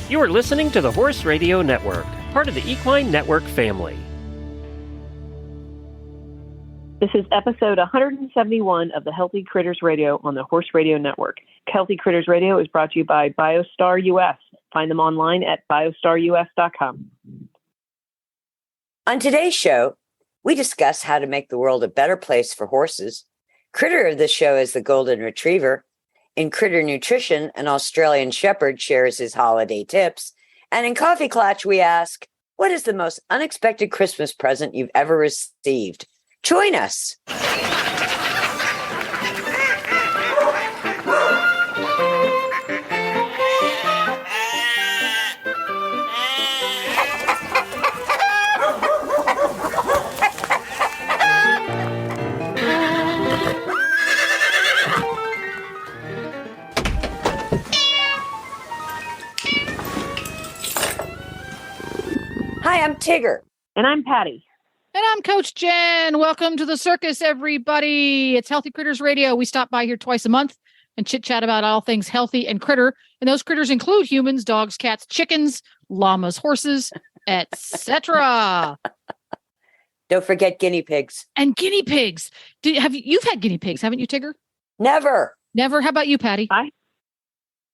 You are listening to the Horse Radio Network, part of the Equine Network family. This is episode 171 of the Healthy Critters Radio on the Horse Radio Network. Healthy Critters Radio is brought to you by Biostar US. Find them online at biostarus.com. On today's show, we discuss how to make the world a better place for horses. Critter of the show is the Golden Retriever. In Critter Nutrition, an Australian Shepherd shares his holiday tips. And in Coffee Klatch, we ask, what is the most unexpected Christmas present you've ever received? Join us. Hi, I'm Tigger. And I'm Patty. And I'm Coach Jen. Welcome to the circus, everybody. It's Healthy Critters Radio. We stop by here twice a month and chit-chat about all things healthy and critter. And those critters include humans, dogs, cats, chickens, llamas, horses, etc. Don't forget guinea pigs. And guinea pigs. You've had guinea pigs, haven't you, Tigger? Never. Never. How about you, Patty?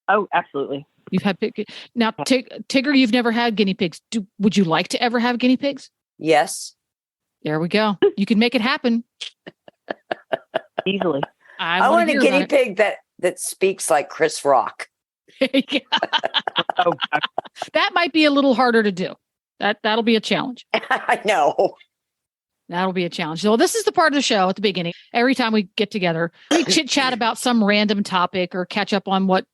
Oh, absolutely. You've had pig. Now, Tigger, you've never had guinea pigs. Would you like to ever have guinea pigs? Yes. There we go. You can make it happen. Easily. I want a guinea pig that speaks like Chris Rock. Oh, that might be a little harder to do. That'll be a challenge. I know. That'll be a challenge. So this is the part of the show at the beginning. Every time we get together, we chit chat about some random topic or catch up on what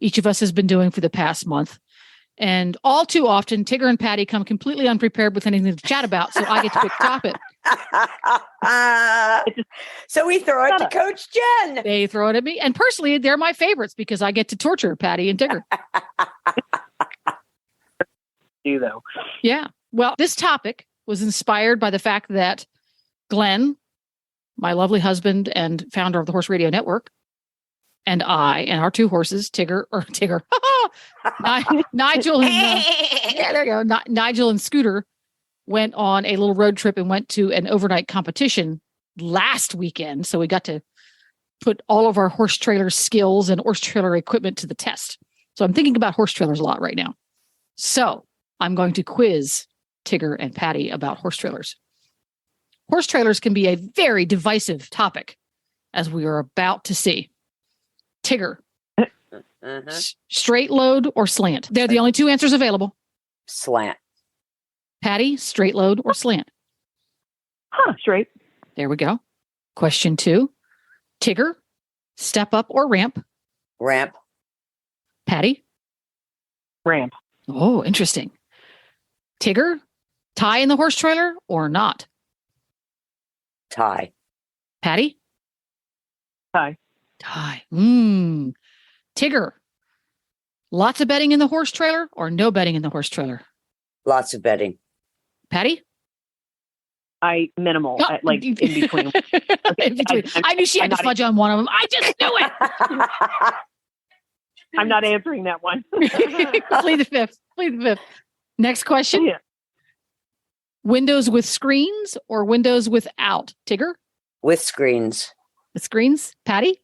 each of us has been doing for the past month. And all too often, Tigger and Patty come completely unprepared with anything to chat about, so I get to pick topic. So we throw it to Coach Jen. They throw it at me. And personally, they're my favorites because I get to torture Patty and Tigger. do though. Yeah. Well, this topic was inspired by the fact that Glenn, my lovely husband and founder of the Horse Radio Network, and I and our two horses, Nigel and there you go. Nigel and Scooter went on a little road trip and went to an overnight competition last weekend. So we got to put all of our horse trailer skills and horse trailer equipment to the test. So I'm thinking about horse trailers a lot right now. So I'm going to quiz Tigger and Patty about horse trailers. Horse trailers can be a very divisive topic, as we are about to see. Tigger, straight load or slant? They're the only two answers available. Slant. Patty, straight load or slant? Straight. There we go. Question 2. Tigger, step up or ramp? Ramp. Patty? Ramp. Oh, interesting. Tigger, tie in the horse trailer or not? Tie. Patty? Tie. Tie. Tigger, lots of bedding in the horse trailer or no bedding in the horse trailer? Lots of bedding. Patty? Minimal, like in between. Okay, in between. I knew she had to fudge on one of them. I just knew it. I'm not answering that one. Plead the fifth. Next question. Yeah. Windows with screens or windows without? Tigger? With screens. With screens. Patty?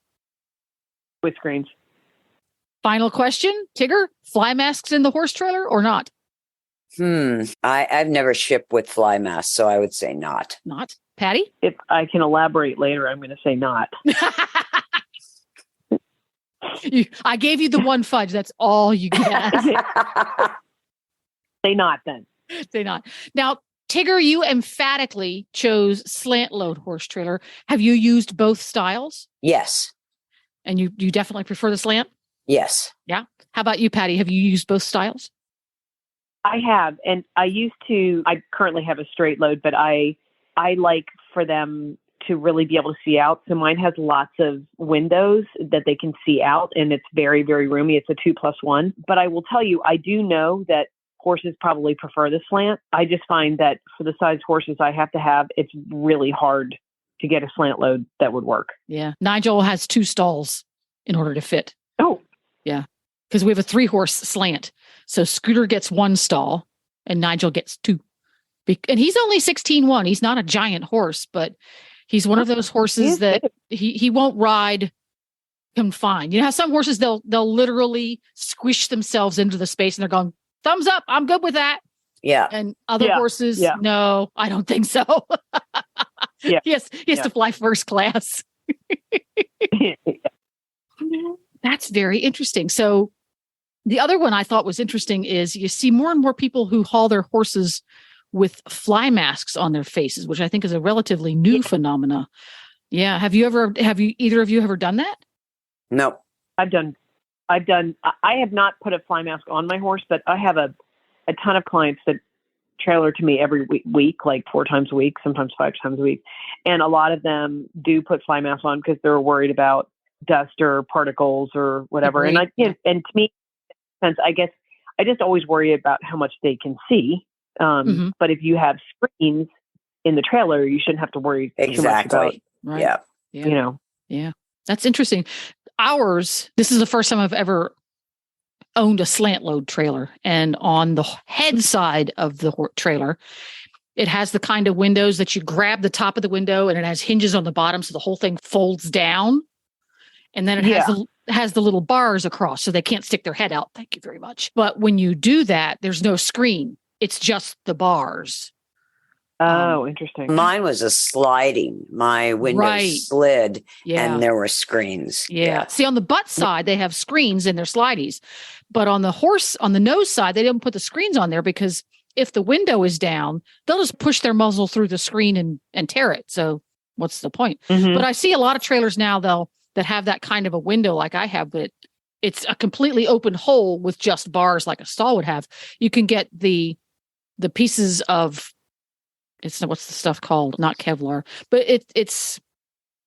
With screens. Final question. Tigger, fly masks in the horse trailer or not? I've never shipped with fly masks, so I would say not. Not. Patty? If I can elaborate later, I'm going to say not. I gave you the one fudge. That's all you get. Say not then. Say not. Now, Tigger, you emphatically chose slant load horse trailer. Have you used both styles? Yes. And you definitely prefer the slant? Yes. Yeah. How about you, Patty? Have you used both styles? I have. And I currently have a straight load, but I like for them to really be able to see out. So mine has lots of windows that they can see out, and it's very, very roomy. It's a 2+1. But I will tell you, I do know that horses probably prefer the slant. I just find that for the size horses I have to have, it's really hard to get a slant load that would work. Yeah. Nigel has 2 stalls in order to fit. Oh. Yeah. Because we have a 3-horse slant. So Scooter gets one stall and Nigel gets two. And he's only 16'1". He's not a giant horse, but he's one of those horses that he won't ride confined. You know how some horses, they'll literally squish themselves into the space and they're going, thumbs up, I'm good with that. Yeah. And other horses, no, I don't think so. He has to fly first class. That's very interesting. So the other one I thought was interesting is you see more and more people who haul their horses with fly masks on their faces, which I think is a relatively new phenomena. Yeah. Have either of you ever done that? No. I have not put a fly mask on my horse, but I have a ton of clients that trailer to me every week, like 4 times a week, sometimes 5 times a week. And a lot of them do put fly masks on because they're worried about dust or particles or whatever. Agreed. And to me, since I guess I just always worry about how much they can see. But if you have screens in the trailer, you shouldn't have to worry too much about. Right. Yeah. You know. Yeah. That's interesting. This is the first time I've ever owned a slant load trailer, and on the head side of the trailer, it has the kind of windows that you grab the top of the window and it has hinges on the bottom. So the whole thing folds down, and then it has the little bars across so they can't stick their head out. Thank you very much. But when you do that, there's no screen. It's just the bars. Oh, interesting. Mine was a sliding. My windows slid and there were screens. Yeah. See, on the butt side, they have screens in their slideys. But on the nose side, they didn't put the screens on there because if the window is down, they'll just push their muzzle through the screen and tear it. So what's the point? Mm-hmm. But I see a lot of trailers now, that have that kind of a window like I have, but it's a completely open hole with just bars like a stall would have. You can get the pieces of, what's the stuff called? Not Kevlar, but it's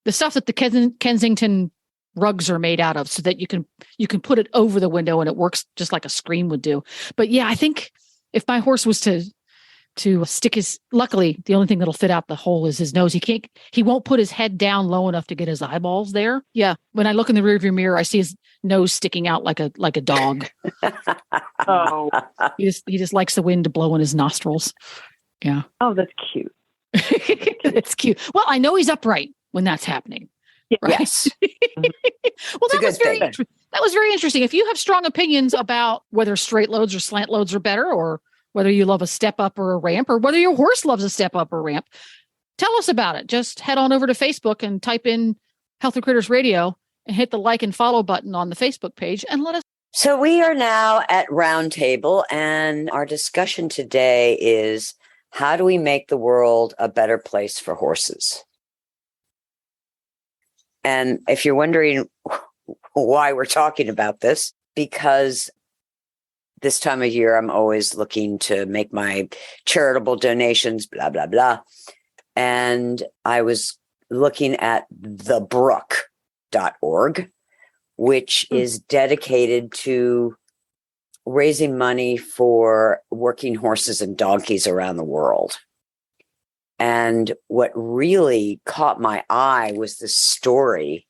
the stuff that the Kensington rugs are made out of, so that you can put it over the window and it works just like a screen would do. But yeah, I think if my horse was to stick luckily the only thing that'll fit out the hole is his nose. He won't put his head down low enough to get his eyeballs there. Yeah. When I look in the rearview mirror, I see his nose sticking out like a dog. Oh, he just likes the wind to blow in his nostrils. Yeah. Oh, that's cute. It's cute. Well, I know he's upright when that's happening. Right? Yes. Well, that was very interesting. If you have strong opinions about whether straight loads or slant loads are better, or whether you love a step up or a ramp, or whether your horse loves a step up or ramp, tell us about it. Just head on over to Facebook and type in Healthy Critters Radio and hit the like and follow button on the Facebook page and let us. So we are now at Roundtable, and our discussion today is, how do we make the world a better place for horses? And if you're wondering why we're talking about this, because this time of year, I'm always looking to make my charitable donations, blah, blah, blah. And I was looking at thebrook.org, which is dedicated to raising money for working horses and donkeys around the world. And what really caught my eye was the story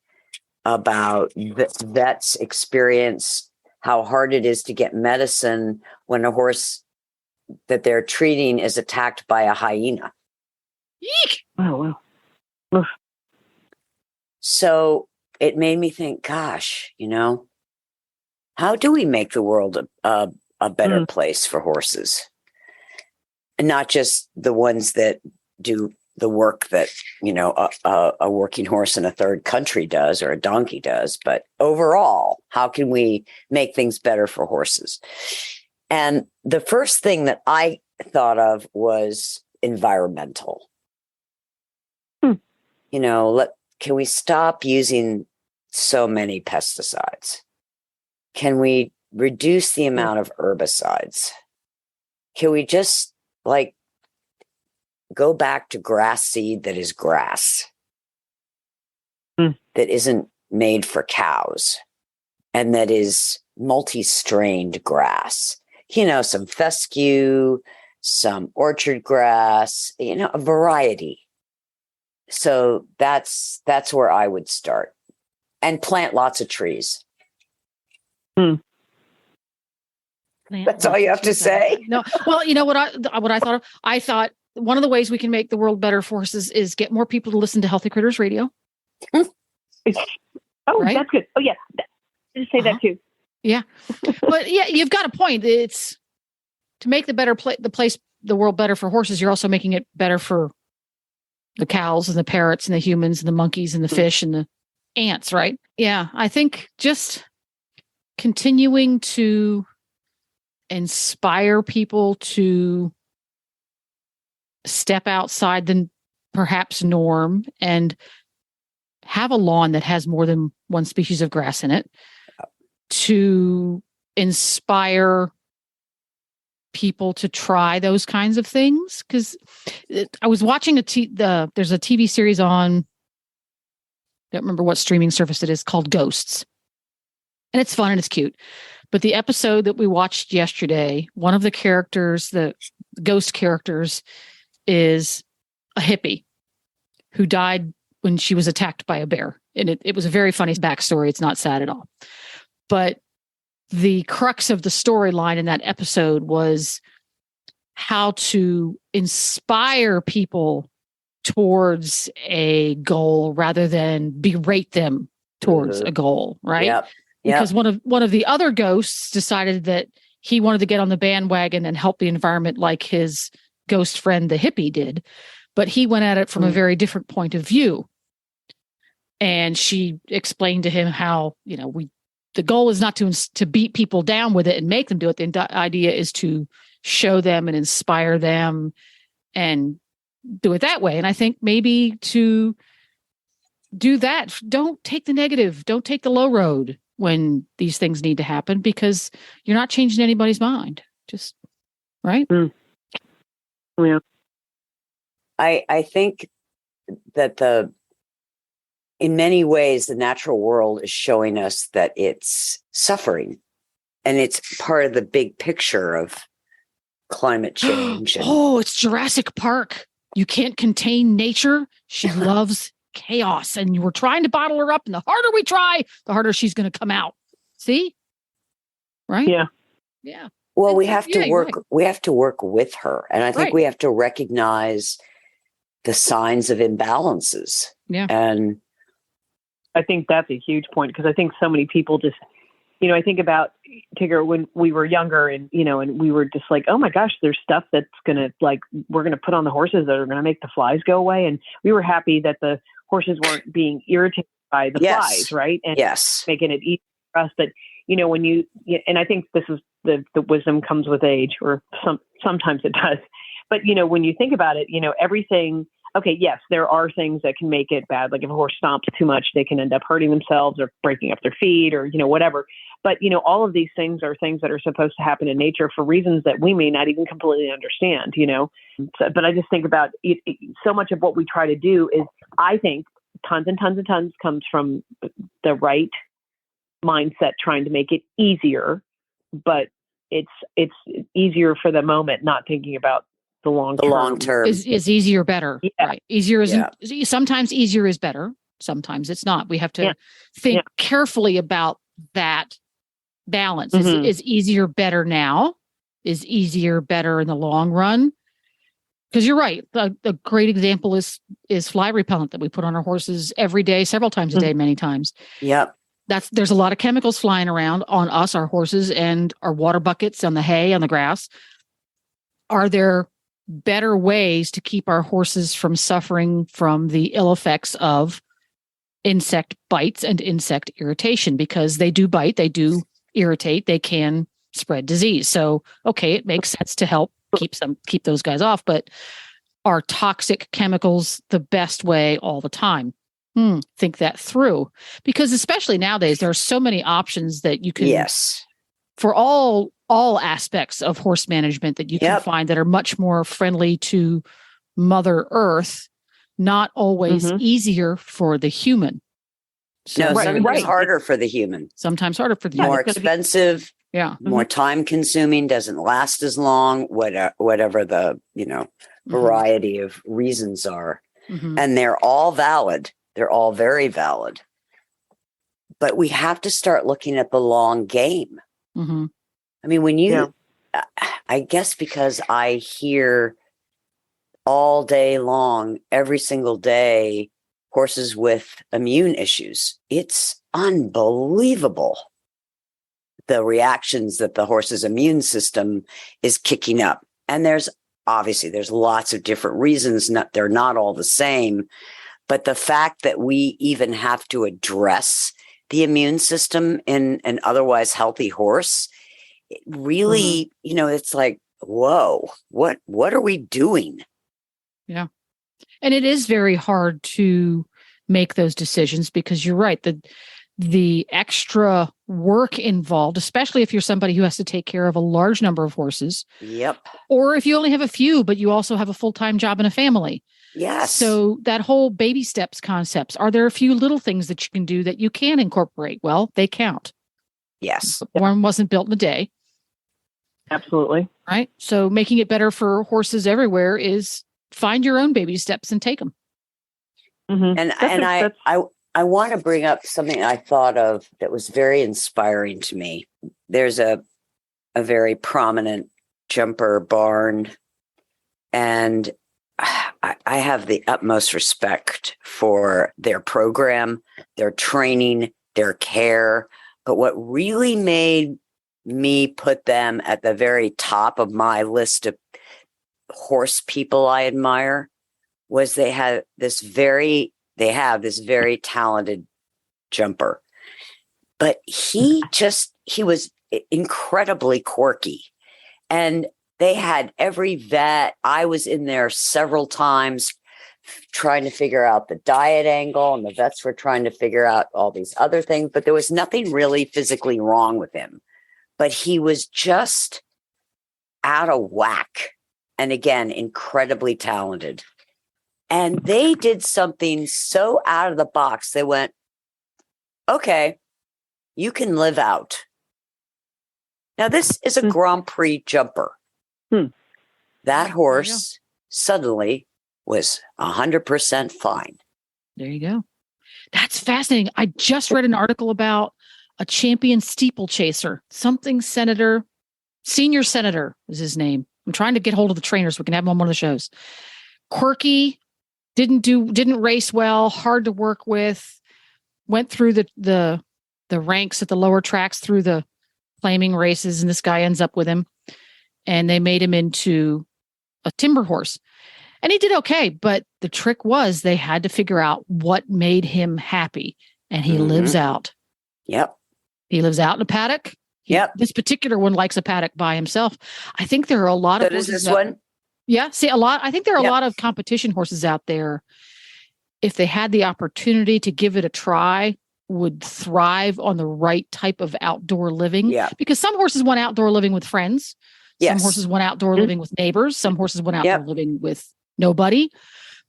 about the vet's experience, how hard it is to get medicine when a horse that they're treating is attacked by a hyena. Eek! Oh, wow. So it made me think, gosh, how do we make the world a better place for horses? And not just the ones that do the work that, a working horse in a third country does or a donkey does, but overall, how can we make things better for horses? And the first thing that I thought of was environmental. Can we stop using so many pesticides? Can we reduce the amount of herbicides? Can we just go back to grass seed that is grass, that isn't made for cows, and that is multi-strained grass? Some fescue, some orchard grass, a variety. So that's where I would start, and plant lots of trees. That's all you have to say? No. Well, you know what I thought of? I thought one of the ways we can make the world better for horses is get more people to listen to Healthy Critters Radio. Oh, Right? That's good. Oh, yeah. Just say that too. Yeah. But yeah, you've got a point. It's to make the world better for horses. You're also making it better for the cows and the parrots and the humans and the monkeys and the fish and the ants, right? Yeah. I think just continuing to inspire people to step outside the perhaps norm and have a lawn that has more than one species of grass in it, to inspire people to try those kinds of things. Because I was watching there's a TV series on, I don't remember what streaming service it is, called Ghosts. And it's fun and it's cute. But the episode that we watched yesterday, one of the characters, the ghost characters, is a hippie who died when she was attacked by a bear. And it was a very funny backstory. It's not sad at all. But the crux of the storyline in that episode was how to inspire people towards a goal rather than berate them towards a goal, right? Yep. Because one of the other ghosts decided that he wanted to get on the bandwagon and help the environment like his ghost friend, the hippie, did. But he went at it from a very different point of view. And she explained to him how, the goal is not to beat people down with it and make them do it. The idea is to show them and inspire them and do it that way. And I think maybe to do that, don't take the negative, don't take the low road when these things need to happen, because you're not changing anybody's mind. Just right. Yeah. I think that in many ways, the natural world is showing us that it's suffering, and it's part of the big picture of climate change. It's Jurassic Park. You can't contain nature. She loves chaos, and we're trying to bottle her up. And the harder we try, the harder she's going to come out. See? Right? Yeah. Yeah. Well, we have to work. Right. We have to work with her, and I think we have to recognize the signs of imbalances. Yeah. And I think that's a huge point, because I think so many people just, I think about, Tigger, when we were younger and, and we were just like, oh my gosh, there's stuff that's going to we're going to put on the horses that are going to make the flies go away. And we were happy that the horses weren't being irritated by the flies, right? And making it easy for us. But, when and I think this is the wisdom comes with age, or sometimes it does. But, when you think about it, everything, okay, yes, there are things that can make it bad. Like if a horse stomps too much, they can end up hurting themselves or breaking up their feet or, whatever. But, all of these things are things that are supposed to happen in nature for reasons that we may not even completely understand, So, but I just think about it, so much of what we try to do is, I think, tons and tons and tons comes from the right mindset, trying to make it easier, but it's easier for the moment, not thinking about the long term. Is easier better. Yeah. Right. Easier is sometimes easier is better. Sometimes it's not. We have to think carefully about that balance. Is easier better now? Is easier better in the long run? Because you're right. A great example is fly repellent that we put on our horses every day, several times a day, many times. Yep. There's a lot of chemicals flying around on us, our horses, and our water buckets, on the hay, on the grass. Are there better ways to keep our horses from suffering from the ill effects of insect bites and insect irritation? Because they do bite, they do irritate, they can spread disease. So, okay, it makes sense to help keep those guys off, but are toxic chemicals the best way all the time? Think that through, because especially nowadays, there are so many options that you can, for all aspects of horse management, that you can find that are much more friendly to Mother Earth, not always easier for the human. So sometimes harder for the human. Sometimes harder for the human. More expensive. More time consuming, doesn't last as long, whatever the, variety of reasons are. And they're all valid. They're all very valid. But we have to start looking at the long game. I mean, when I guess because I hear all day long, every single day, horses with immune issues. It's unbelievable the reactions that the horse's immune system is kicking up. And there's lots of different reasons. They're not all the same. But the fact that we even have to address the immune system in an otherwise healthy horse, it really, it's like, whoa, what are we doing? Yeah. And it is very hard to make those decisions because you're right. The extra work involved, especially if you're somebody who has to take care of a large number of horses. Yep. Or if you only have a few, but you also have a full-time job and a family. Yes. So that whole baby steps concepts, are there a few little things that you can do that you can incorporate? Well, they count. Yes. One wasn't built in a day. Absolutely. Right. So making it better for horses everywhere is find your own baby steps and take them. Mm-hmm. And I want to bring up something I thought of that was very inspiring to me. There's a very prominent jumper barn, and I have the utmost respect for their program, their training, their care. But what really made me put them at the very top of my list of horse people I admire was they have this very talented jumper, but he was incredibly quirky. And they had every vet. I was in there several times trying to figure out the diet angle, and the vets were trying to figure out all these other things, but there was nothing really physically wrong with him. But he was just out of whack. And again, incredibly talented. And they did something so out of the box. They went, okay, you can live out. Now, this is a Grand Prix jumper. That horse suddenly was 100% fine. There you go. That's fascinating. I just read an article about a champion steeplechaser, senior senator is his name. I'm trying to get hold of the trainer so we can have him on one of the shows. Quirky, didn't race well, hard to work with, went through the ranks at the lower tracks through the claiming races, and this guy ends up with him, and they made him into a timber horse. And he did okay, but the trick was they had to figure out what made him happy, and he lives out. Yep. He lives out in a paddock. Yep. This particular one likes a paddock by himself. I think there are a lot of horses. Does this one? Yeah. See, I think there are a lot of competition horses out there. If they had the opportunity to give it a try, would thrive on the right type of outdoor living. Yeah. Because some horses want outdoor living with friends. Yes. Some horses want outdoor living with neighbors. Some horses want outdoor living with nobody.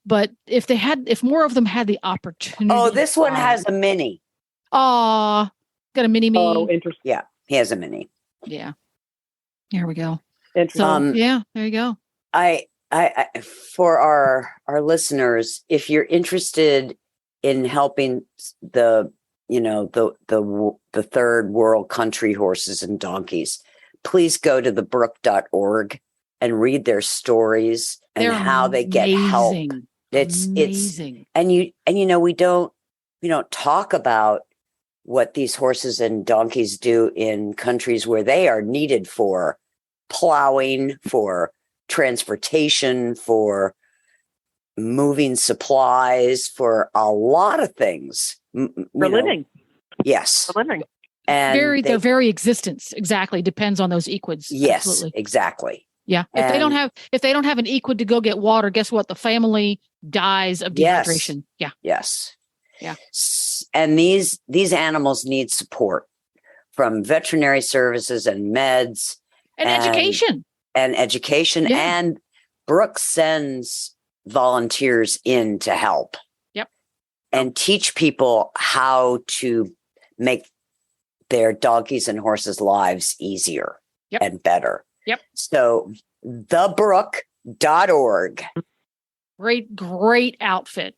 But if more of them had the opportunity. Oh, this one has a mini. Got a mini me. Oh, interesting. Yeah, he has a mini. Yeah. Here we go. Interesting. So, there you go. I for our listeners, if you're interested in helping the third world country horses and donkeys, please go to thebrook.org and read their stories and how they get help. It's amazing. And we don't talk about what these horses and donkeys do in countries where they are needed for plowing, for transportation, for moving supplies, for a lot of things. For living. Yes. For living. And their very existence exactly depends on those equids. Yes, absolutely. Exactly. Yeah. If they don't have an equid to go get water, guess what? The family dies of dehydration. Yes. Yeah. Yes. Yeah. And these animals need support from veterinary services and meds and education. And education. Yeah. And Brooke sends volunteers in to help. Yep. And teach people how to make their donkeys and horses' lives easier and better. Yep. So thebrook.org. Great outfit.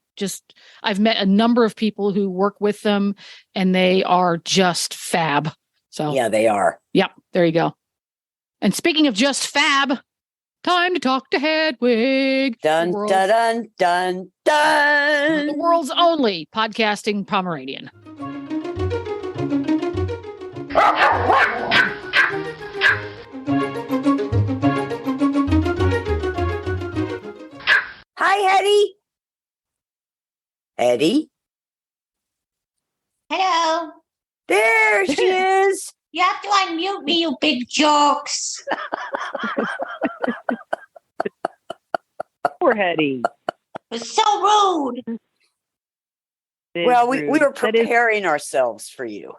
I've met a number of people who work with them, and they are just fab. So yeah, they are. Yep. There you go. And speaking of just fab, time to talk to Hedwig. Dun, dun, dun, dun, dun. The world's only podcasting Pomeranian. Hi, Hetty. Hetty? Hello. There she is. You have to unmute me, you big jokes. Poor Hetty. It's so rude. Well, we were preparing ourselves for you.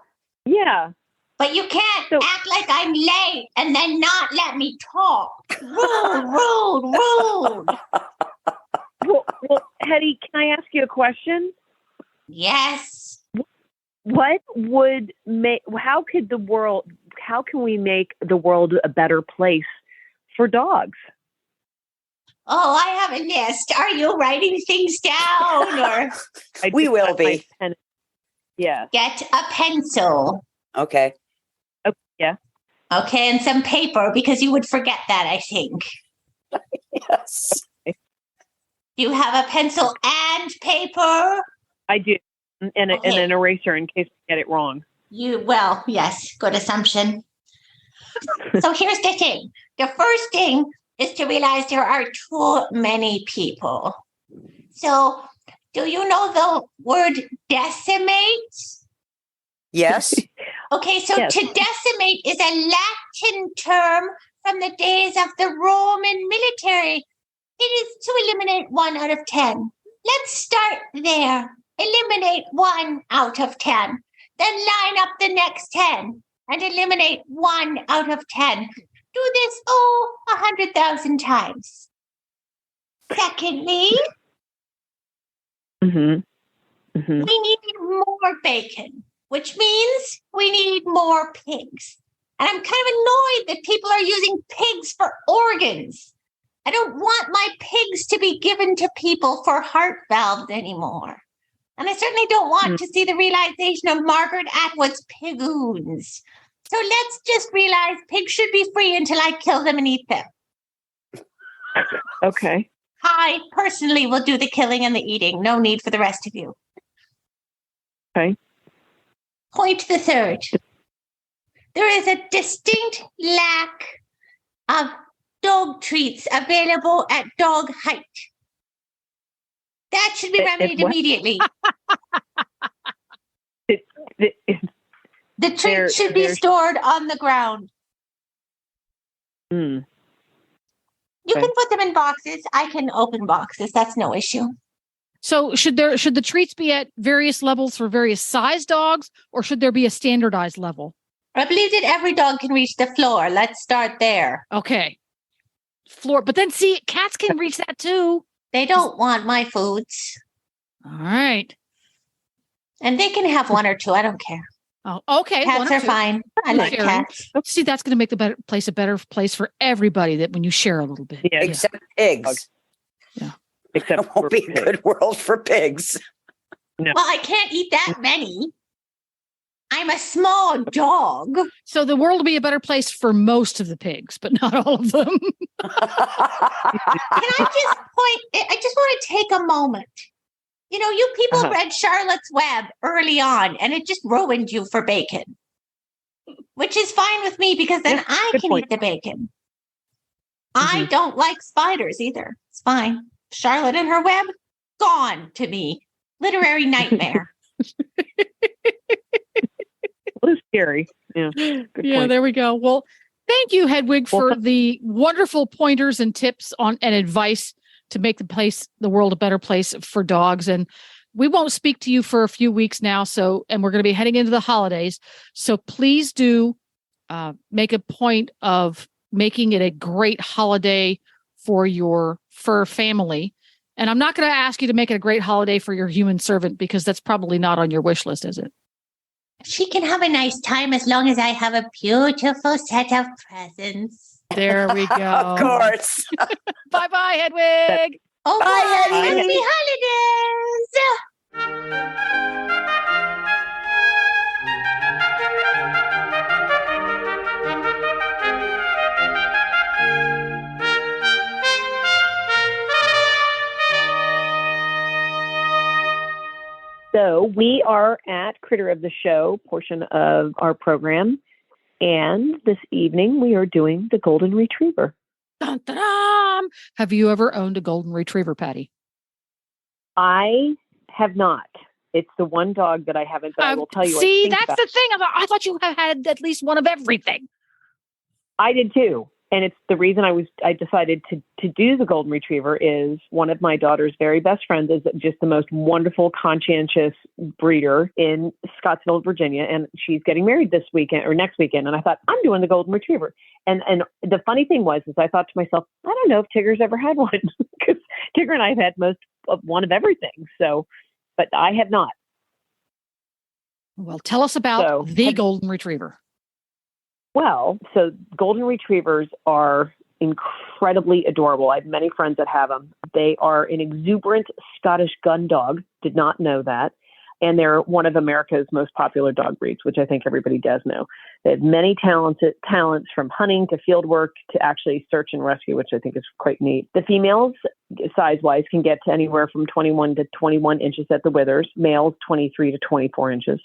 Yeah. But you can't act like I'm late and then not let me talk. Rude. Well, Hetty, can I ask you a question? Yes. What would make? How can we make the world a better place for dogs? Oh, I have a list. Are you writing things down or We will be. Yeah. get a pencil? Okay. Yeah. Okay, and some paper because you would forget that, I think. Yes. You have a pencil and paper? I do. And an eraser in case I get it wrong. Yes, good assumption. So here's the thing. The first thing is to realize there are too many people. So do you know the word decimate? Yes. Okay, so Yes. to decimate is a Latin term from the days of the Roman military. It is to eliminate 1 out of 10. Let's start there. Eliminate 1 out of 10. Then line up the next 10 and eliminate 1 out of 10. Do this, 100,000 times. Secondly, Mm-hmm. we need more bacon, which means we need more pigs. And I'm kind of annoyed that people are using pigs for organs. I don't want my pigs to be given to people for heart valves anymore. And I certainly don't want to see the realization of Margaret Atwood's pigoons. So let's just realize pigs should be free until I kill them and eat them. Okay. I personally will do the killing and the eating. No need for the rest of you. Okay. Point the third. There is a distinct lack of dog treats available at dog height. That should be remedied immediately. The treats should be stored on the ground. You can put them in boxes. I can open boxes. That's no issue. So should the treats be at various levels for various size dogs, or should there be a standardized level? I believe that every dog can reach the floor. Let's start there. Okay. Floor, but then see, cats can reach that too. They don't want my foods. All right. And they can have 1 or 2. I don't care. Oh, okay. Cats are fine. I like cats. See, that's going to make the place a better place for everybody. That when you share a little bit, Yeah. Except pigs. Yeah. Except It won't be a good world for pigs. No. Well, I can't eat that many. I'm a small dog. So the world will be a better place for most of the pigs, but not all of them. Can I just want to take a moment. You know, you people read Charlotte's Web early on, and it just ruined you for bacon. Which is fine with me, because then I can eat the bacon. I don't like spiders either. It's fine. Charlotte and her web, gone to me. Literary nightmare. Well, it's scary. Yeah. Good point. There we go. Well, thank you, Hedwig, for the wonderful pointers and tips and advice to make the world a better place for dogs. And we won't speak to you for a few weeks now. And we're going to be heading into the holidays. So please do make a point of making it a great holiday for your fur family. And I'm not going to ask you to make it a great holiday for your human servant, because that's probably not on your wish list, is it? She can have a nice time as long as I have a beautiful set of presents. There we go. Of course. Bye-bye, Hedwig. Oh, Bye, bye. Hedwig. Happy holidays. we are at Critter of the Show portion of our program. And this evening we are doing the Golden Retriever. Dun, dun, dun. Have you ever owned a Golden Retriever, Patty? I have not. It's the one dog that I haven't, but I will tell you. See, that's the thing. I thought you had at least one of everything. I did too. And it's the reason I decided to do the Golden Retriever is one of my daughter's very best friends is just the most wonderful, conscientious breeder in Scottsville, Virginia. And she's getting married this weekend or next weekend. And I thought, I'm doing the Golden Retriever. And the funny thing was, is I thought to myself, I don't know if Tigger's ever had one because Tigger and I have had most of one of everything. So, but I have not. Well, tell us about the Golden Retriever. Well, so Golden Retrievers are incredibly adorable. I have many friends that have them. They are an exuberant Scottish gun dog. Did not know that. And they're one of America's most popular dog breeds, which I think everybody does know. They have many talents from hunting to field work to actually search and rescue, which I think is quite neat. The females, size-wise, can get to anywhere from 21 to 21 inches at the withers. Males, 23 to 24 inches.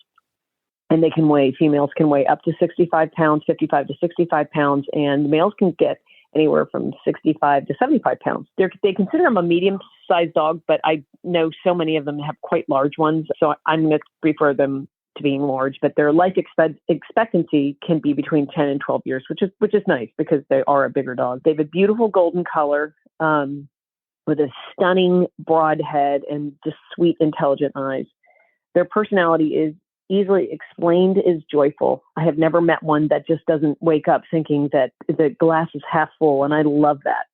And females can weigh up to 65 pounds, 55 to 65 pounds, and males can get anywhere from 65 to 75 pounds. They consider them a medium-sized dog, but I know so many of them have quite large ones, so I'm going to prefer them to being large. But their life expectancy can be between 10 and 12 years, which is nice because they are a bigger dog. They have a beautiful golden color with a stunning broad head and just sweet, intelligent eyes. Their personality is easily explained is joyful. I have never met one that just doesn't wake up thinking that the glass is half full, and I love that.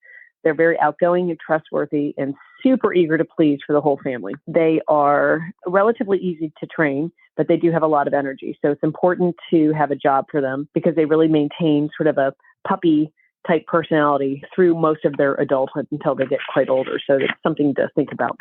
They're very outgoing and trustworthy and super eager to please for the whole family. They are relatively easy to train, but they do have a lot of energy. So it's important to have a job for them because they really maintain sort of a puppy type personality through most of their adulthood until they get quite older. So it's something to think about.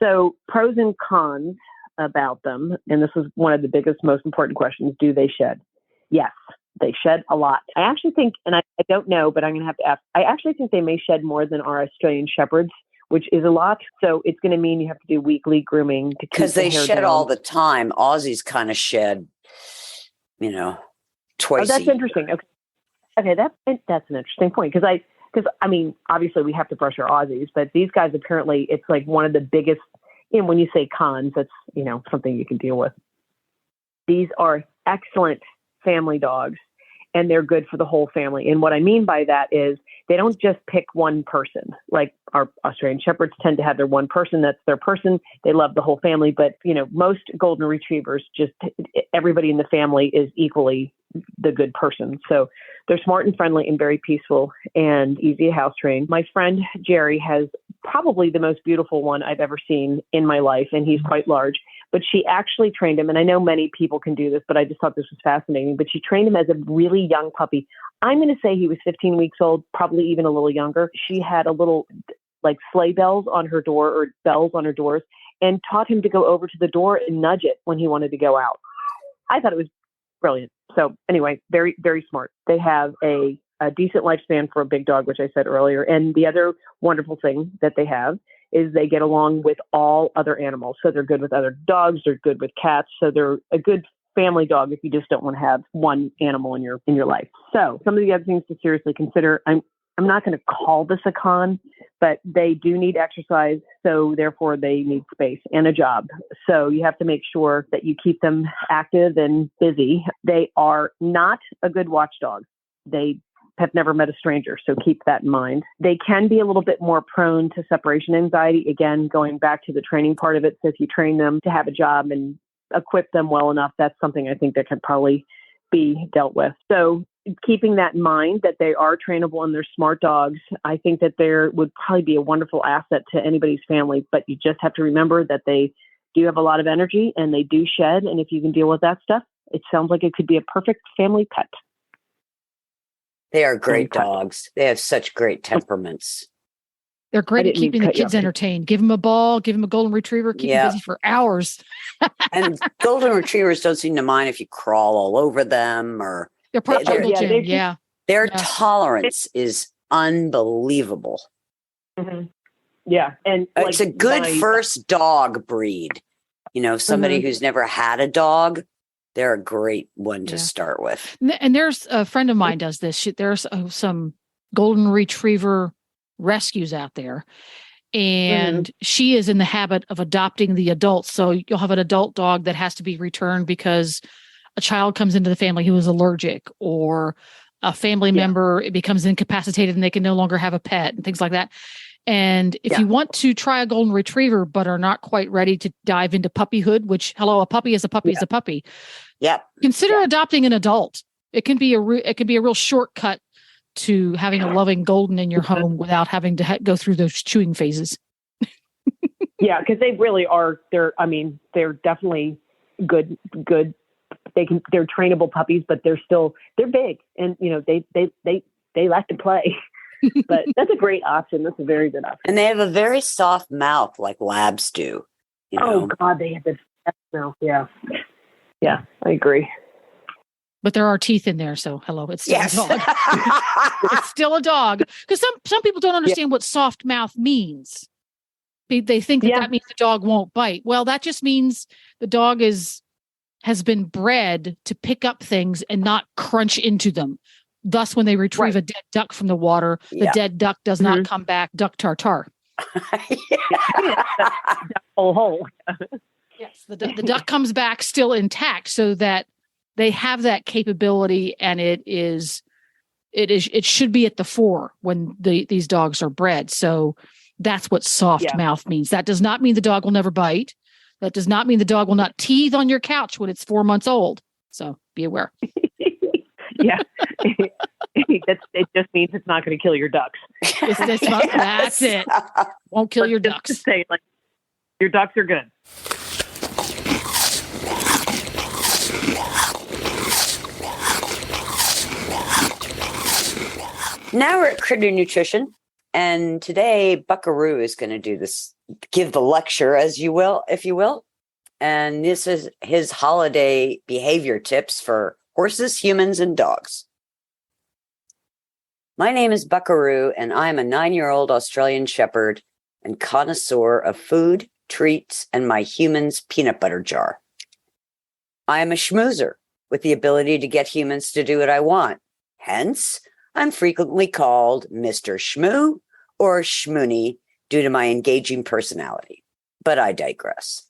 So pros and cons about them, and this is one of the biggest, most important questions, do they shed? Yes, they shed a lot. I actually think, and I don't know, but I'm going to have to ask, I actually think they may shed more than our Australian Shepherds, which is a lot. So it's going to mean you have to do weekly grooming to keep because they shed down. all the time. Aussies kind of shed, twice. Oh, that's interesting. Okay, that's an interesting point because I mean, obviously we have to brush our Aussies, but these guys apparently it's like one of the biggest. When you say cons, that's, something you can deal with. These are excellent family dogs, and they're good for the whole family. And what I mean by that is they don't just pick one person. Like our Australian Shepherds tend to have their one person. That's their person. They love the whole family. But, most Golden Retrievers, just everybody in the family is equally the good person. So they're smart and friendly and very peaceful and easy to house train. My friend Jerry has probably the most beautiful one I've ever seen in my life, and he's quite large. But she actually trained him, and I know many people can do this, but I just thought this was fascinating. But she trained him as a really young puppy. I'm going to say he was 15 weeks old, probably even a little younger. She had a little like sleigh bells on her door or bells on her doors and taught him to go over to the door and nudge it when he wanted to go out. I thought it was brilliant. So anyway, very, very smart. They have a decent lifespan for a big dog, which I said earlier. And the other wonderful thing that they have is they get along with all other animals. So they're good with other dogs. They're good with cats. So they're a good family dog if you just don't want to have one animal in your life. So some of the other things to seriously consider, I'm not going to call this a con, but they do need exercise. So therefore they need space and a job. So you have to make sure that you keep them active and busy. They are not a good watchdog. They have never met a stranger. So keep that in mind. They can be a little bit more prone to separation anxiety. Again, going back to the training part of it. So if you train them to have a job and equip them well enough, that's something I think that can probably be dealt with. So keeping that in mind, that they are trainable and they're smart dogs, I think that there would probably be a wonderful asset to anybody's family. But you just have to remember that they do have a lot of energy and they do shed. And if you can deal with that stuff, it sounds like it could be a perfect family pet. They are great dogs. They have such great temperaments. They're great at keeping the kids entertained. Give them a ball, give them a Golden Retriever, keep them busy for hours. And Golden Retrievers don't seem to mind if you crawl all over them or they're part of the gym. Their tolerance is unbelievable. Mm-hmm. Yeah. And it's a good first dog breed. Somebody who's never had a dog, they're a great one to start with. And there's a friend of mine does this. There's some golden retriever rescues out there. And she is in the habit of adopting the adults. So you'll have an adult dog that has to be returned because a child comes into the family who is allergic, or a family member becomes incapacitated and they can no longer have a pet and things like that. And if you want to try a golden retriever, but are not quite ready to dive into puppyhood, which, a puppy is a puppy is a puppy. Yep. Consider adopting an adult. It can be a real shortcut to having a loving golden in your home without having to go through those chewing phases. Yeah, because they really are. They're definitely good. They're trainable puppies, but they're big, and they like to play. But that's a great option. That's a very good option. And they have a very soft mouth, like labs do. Oh God, they have the best mouth. Yeah, I agree. But there are teeth in there, so it's still a dog. It's still a dog. Because some people don't understand what soft mouth means. They think that means the dog won't bite. Well, that just means the dog has been bred to pick up things and not crunch into them. Thus, when they retrieve a dead duck from the water, the dead duck does not come back duck tartar. Hole. Yes, the duck comes back still intact, so that they have that capability, and it should be at the fore when these dogs are bred. So that's what soft mouth means. That does not mean the dog will never bite. That does not mean the dog will not teethe on your couch when it's 4 months old. So be aware. Yeah. It just means it's not going to kill your ducks. That's it. Won't kill your ducks. Just to say, your ducks are good. Now we're at Critter Nutrition, and today Buckaroo is going to give the lecture, if you will. And this is his holiday behavior tips for horses, humans, and dogs. My name is Buckaroo, and I am a 9-year-old Australian Shepherd and connoisseur of food, treats, and my human's peanut butter jar. I am a schmoozer with the ability to get humans to do what I want. Hence, I'm frequently called Mr. Schmoo or Schmoony due to my engaging personality. But I digress.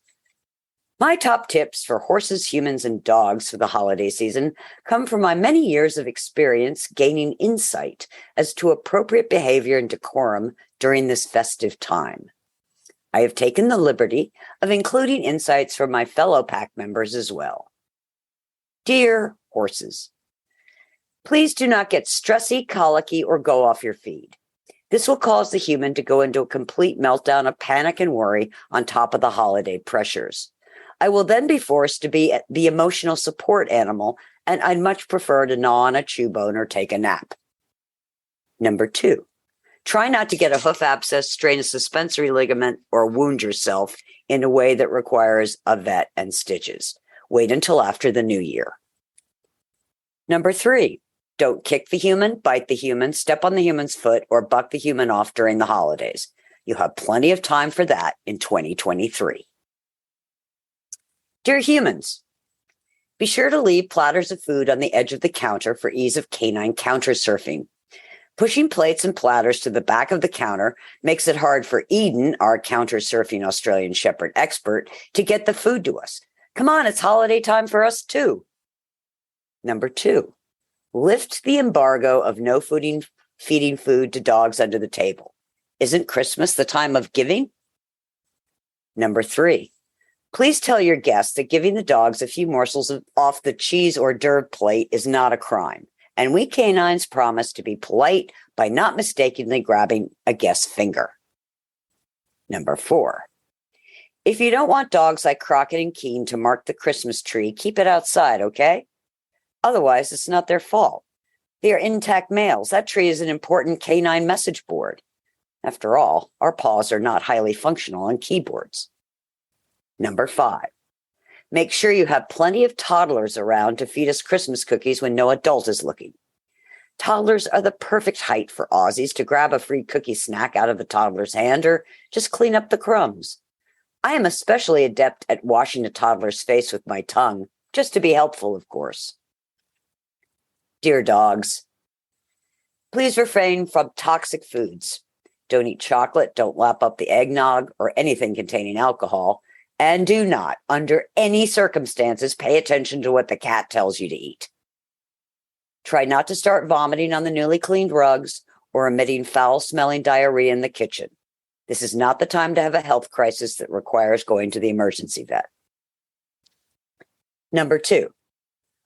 My top tips for horses, humans, and dogs for the holiday season come from my many years of experience gaining insight as to appropriate behavior and decorum during this festive time. I have taken the liberty of including insights from my fellow pack members as well. Dear horses, please do not get stressy, colicky, or go off your feed. This will cause the human to go into a complete meltdown of panic and worry on top of the holiday pressures. I will then be forced to be the emotional support animal, and I'd much prefer to gnaw on a chew bone or take a nap. Number 2, try not to get a hoof abscess, strain a suspensory ligament, or wound yourself in a way that requires a vet and stitches. Wait until after the new year. Number 3, don't kick the human, bite the human, step on the human's foot, or buck the human off during the holidays. You have plenty of time for that in 2023. Dear humans, be sure to leave platters of food on the edge of the counter for ease of canine counter surfing. Pushing plates and platters to the back of the counter makes it hard for Eden, our counter surfing Australian Shepherd expert, to get the food to us. Come on, it's holiday time for us too. Number 2, lift the embargo of no feeding food to dogs under the table. Isn't Christmas the time of giving? Number 3, please tell your guests that giving the dogs a few morsels off the cheese hors d'oeuvre plate is not a crime, and we canines promise to be polite by not mistakenly grabbing a guest's finger. Number 4, if you don't want dogs like Crockett and Keene to mark the Christmas tree, keep it outside, okay? Otherwise, it's not their fault. They are intact males. That tree is an important canine message board. After all, our paws are not highly functional on keyboards. Number 5, make sure you have plenty of toddlers around to feed us Christmas cookies when no adult is looking. Toddlers are the perfect height for Aussies to grab a free cookie snack out of the toddler's hand or just clean up the crumbs. I am especially adept at washing a toddler's face with my tongue, just to be helpful, of course. Dear dogs, please refrain from toxic foods. Don't eat chocolate, don't lap up the eggnog or anything containing alcohol, and do not, under any circumstances, pay attention to what the cat tells you to eat. Try not to start vomiting on the newly cleaned rugs or emitting foul-smelling diarrhea in the kitchen. This is not the time to have a health crisis that requires going to the emergency vet. Number 2,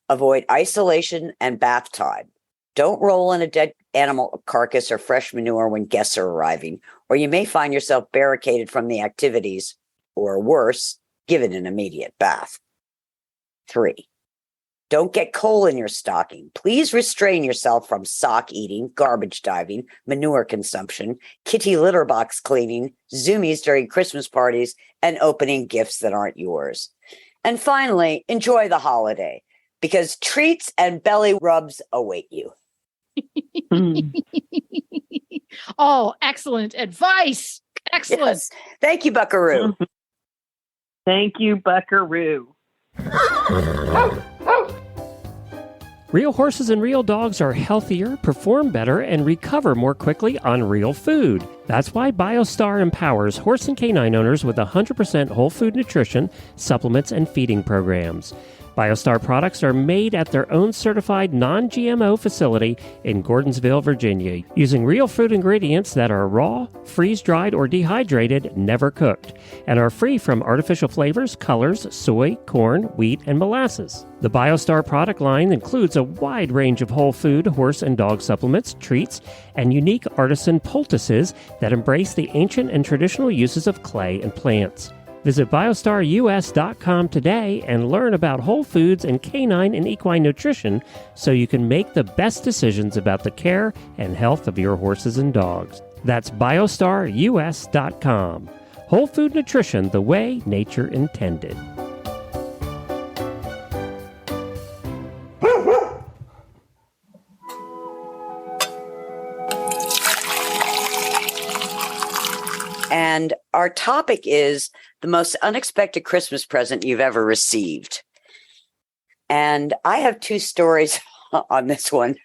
avoid isolation and bath time. Don't roll in a dead animal carcass or fresh manure when guests are arriving, or you may find yourself barricaded from the activities, or worse, given an immediate bath. 3, don't get coal in your stocking. Please restrain yourself from sock eating, garbage diving, manure consumption, kitty litter box cleaning, zoomies during Christmas parties, and opening gifts that aren't yours. And finally, enjoy the holiday, because treats and belly rubs await you. Oh, excellent advice. Excellent. Yes. Thank you, Buckaroo. Thank you, Buckaroo. Real horses and real dogs are healthier, perform better, and recover more quickly on real food. That's why Biostar empowers horse and canine owners with 100% whole food nutrition, supplements, and feeding programs. Biostar products are made at their own certified non-GMO facility in Gordonsville, Virginia, using real fruit ingredients that are raw, freeze-dried, or dehydrated, never cooked, and are free from artificial flavors, colors, soy, corn, wheat, and molasses. The Biostar product line includes a wide range of whole food, horse and dog supplements, treats, and unique artisan poultices that embrace the ancient and traditional uses of clay and plants. Visit biostarus.com today and learn about whole foods and canine and equine nutrition so you can make the best decisions about the care and health of your horses and dogs. That's biostarus.com. Whole food nutrition the way nature intended. And our topic is the most unexpected Christmas present you've ever received. And I have 2 stories on this one.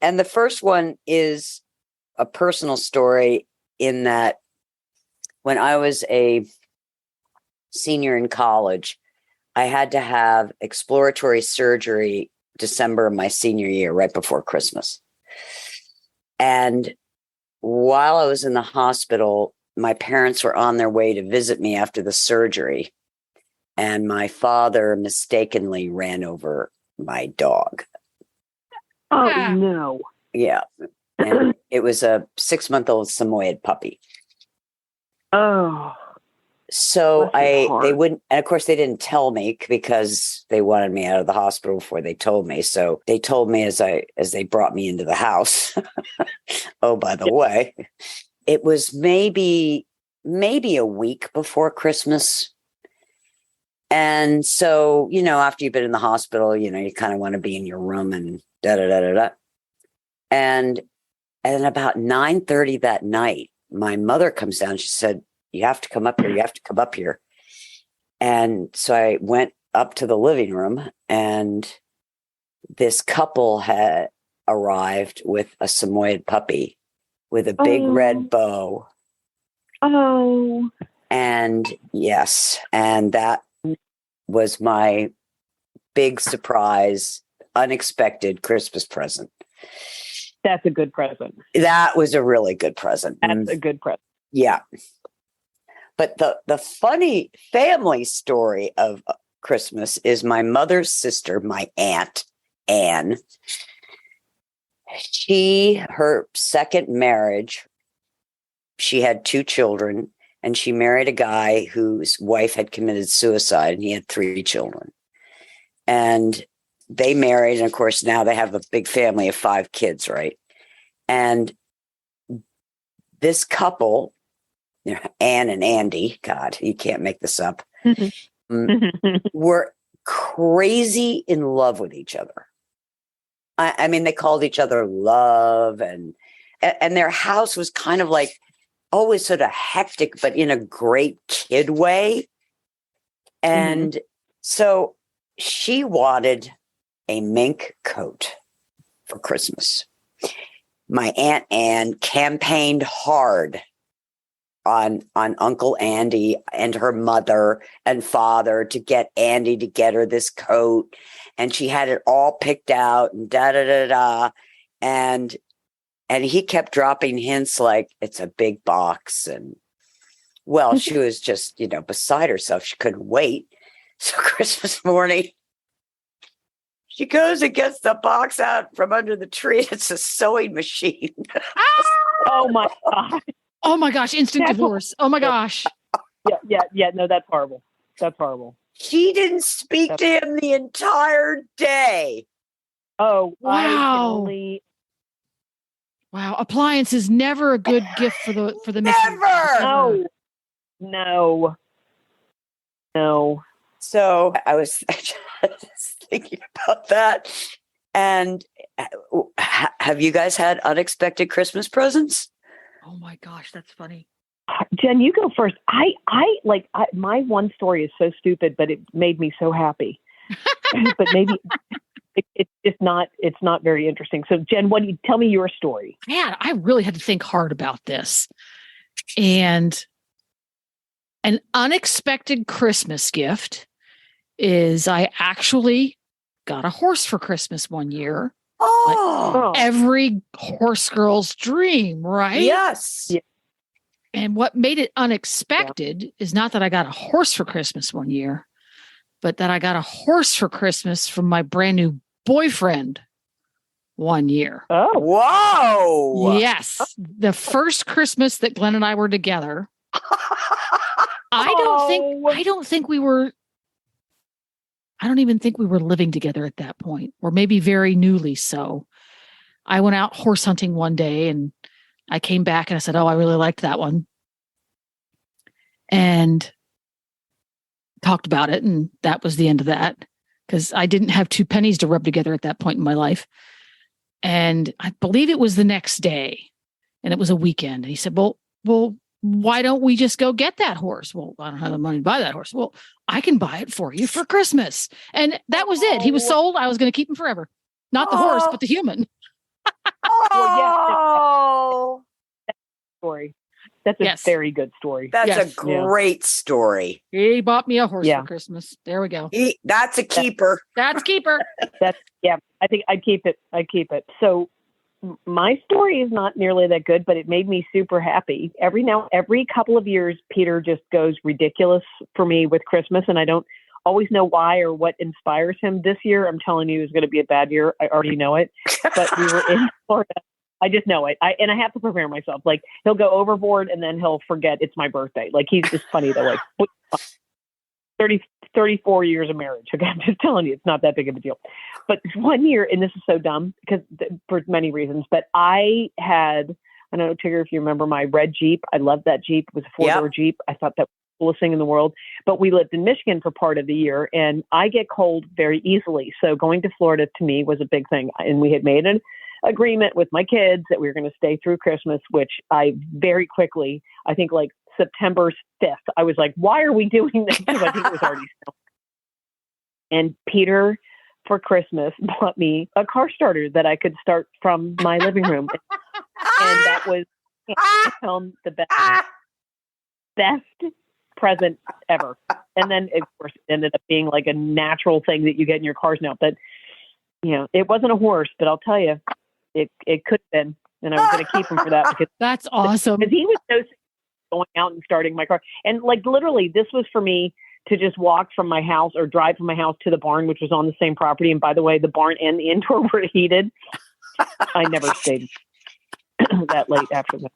And the first one is a personal story in that when I was a senior in college, I had to have exploratory surgery December of my senior year, right before Christmas. And while I was in the hospital, my parents were on their way to visit me after the surgery, and my father mistakenly ran over my dog. Oh, Ah. no. Yeah. And it was a 6-month-old Samoyed puppy. Oh, So Bless your they heart. wouldn't, and of course they didn't tell me because they wanted me out of the hospital before they told me. So they told me as they brought me into the house. Oh, by the way, it was maybe a week before Christmas. And so, after you've been in the hospital, you kind of want to be in your room and da-da-da-da-da. And about 9:30 that night, my mother comes down. She said, "You have to come up here. You have to come up here." And so I went up to the living room, and this couple had arrived with a Samoyed puppy with a big red bow. Oh. And yes, and that was my big surprise, unexpected Christmas present. That's a good present. That was a really good present. That's a good present. Yeah. But the funny family story of Christmas is my mother's sister, my aunt, Anne. Her second marriage, she had 2 children, and she married a guy whose wife had committed suicide, and he had 3 children. And they married, and of course, now they have a big family of 5 kids, right? And this couple, Anne and Andy, God, you can't make this up, were crazy in love with each other. I mean, they called each other love, and their house was kind of like always sort of hectic, but in a great kid way. And so she wanted a mink coat for Christmas. My Aunt Anne campaigned hard on Uncle Andy and her mother and father to get Andy to get her this coat. And she had it all picked out and da-da-da-da. And he kept dropping hints like, it's a big box. And, well, she was just, beside herself. She couldn't wait. So Christmas morning, she goes and gets the box out from under the tree. It's a sewing machine. Oh, my God. Oh my gosh, instant divorce. Oh my gosh. Yeah. No, that's horrible. That's horrible. She didn't speak to him the entire day. Oh, wow. Wow. Appliance is never a good gift for the Never. No. So I was just thinking about that. And have you guys had unexpected Christmas presents? Oh my gosh, that's funny. Jen, you go first. My one story is so stupid, but it made me so happy. But maybe it's not very interesting. So Jen, tell me your story? Man, I really had to think hard about this. And an unexpected Christmas gift is I actually got a horse for Christmas one year. Oh, every horse girl's dream, right? Yes. Yeah. And what made it unexpected is not that I got a horse for Christmas one year, but that I got a horse for Christmas from my brand new boyfriend one year. Oh, whoa. Yes. The first Christmas that Glenn and I were together. I don't even think we were living together at that point, or maybe very newly so. I went out horse hunting one day and I came back and I said, oh, I really liked that one. And talked about it. And that was the end of that, because I didn't have two pennies to rub together at that point in my life. And I believe it was the next day and it was a weekend. And he said, well, why don't we just go get that horse? Well, I don't have the money to buy that horse. Well, I can buy it for you for Christmas. And that was it. He was sold. I was going to keep him forever. Not the horse, but the human. Oh, story. That's a very good story. That's a great story. He bought me a horse for Christmas. There we go. That's a keeper. That's keeper. I think I'd keep it. So my story is not nearly that good, but it made me super happy. Every couple of years, Peter just goes ridiculous for me with Christmas, and I don't always know why or what inspires him. This year, I'm telling you, is going to be a bad year. I already know it. But we were in Florida. I just know it. I have to prepare myself. Like, he'll go overboard and then he'll forget it's my birthday. Like, he's just funny though. Like 34 years of marriage. Okay, I'm just telling you, it's not that big of a deal. But one year, and this is so dumb because for many reasons, but I don't know, Tigger, if you remember my red Jeep. I loved that Jeep. It was a 4-door Jeep. I thought that was the coolest thing in the world. But we lived in Michigan for part of the year, and I get cold very easily. So going to Florida to me was a big thing. And we had made an agreement with my kids that we were going to stay through Christmas, which I very quickly, I think like September 5th, I was like, why are we doing this? Because I think it was already snowing. And Peter, for Christmas, bought me a car starter that I could start from my living room. And that was the best present ever. And then, of course, it ended up being like a natural thing that you get in your cars now. But, it wasn't a horse, but I'll tell you, it could have been. And I was going to keep him for that. Because that's awesome. Because he was so going out and starting my car. And like literally, this was for me to just walk from my house or drive from my house to the barn, which was on the same property. And by the way, the barn and the indoor were heated. I never stayed that late after the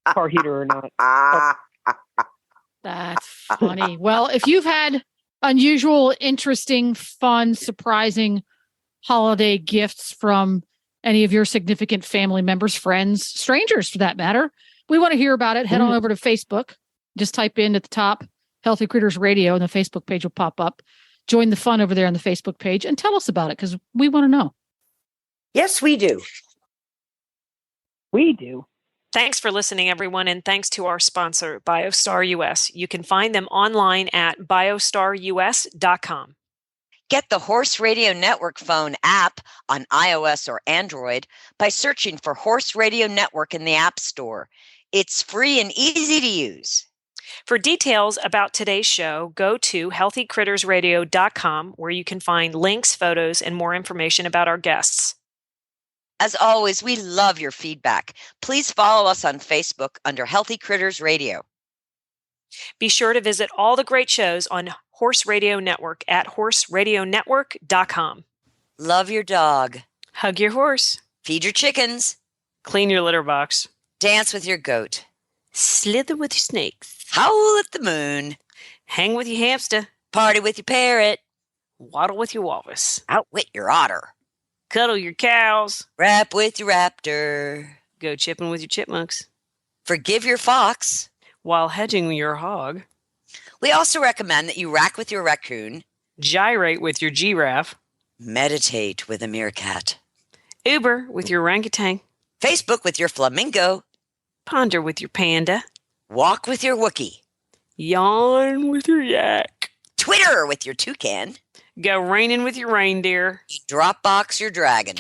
car heater or not. That's funny. Well, if you've had unusual, interesting, fun, surprising holiday gifts from any of your significant family members, friends, strangers for that matter, we want to hear about it. Head on over to Facebook. Just type in at the top, Healthy Critters Radio, and the Facebook page will pop up. Join the fun over there on the Facebook page and tell us about it because we want to know. Yes, we do. We do. Thanks for listening, everyone, and thanks to our sponsor, Biostar US. You can find them online at biostarus.com. Get the Horse Radio Network phone app on iOS or Android by searching for Horse Radio Network in the App Store. It's free and easy to use. For details about today's show, go to healthycrittersradio.com, where you can find links, photos, and more information about our guests. As always, we love your feedback. Please follow us on Facebook under Healthy Critters Radio. Be sure to visit all the great shows on Horse Radio Network at horseradionetwork.com. Love your dog. Hug your horse. Feed your chickens. Clean your litter box. Dance with your goat. Slither with your snakes. Howl at the moon. Hang with your hamster. Party with your parrot. Waddle with your walrus. Outwit your otter. Cuddle your cows. Rap with your raptor. Go chipping with your chipmunks. Forgive your fox. While hedging your hog. We also recommend that you rack with your raccoon. Gyrate with your giraffe. Meditate with a meerkat. Uber with your orangutan. Facebook with your flamingo. Ponder with your panda. Walk with your Wookiee. Yawn with your yak. Twitter with your toucan. Go raining with your reindeer. Dropbox your dragon.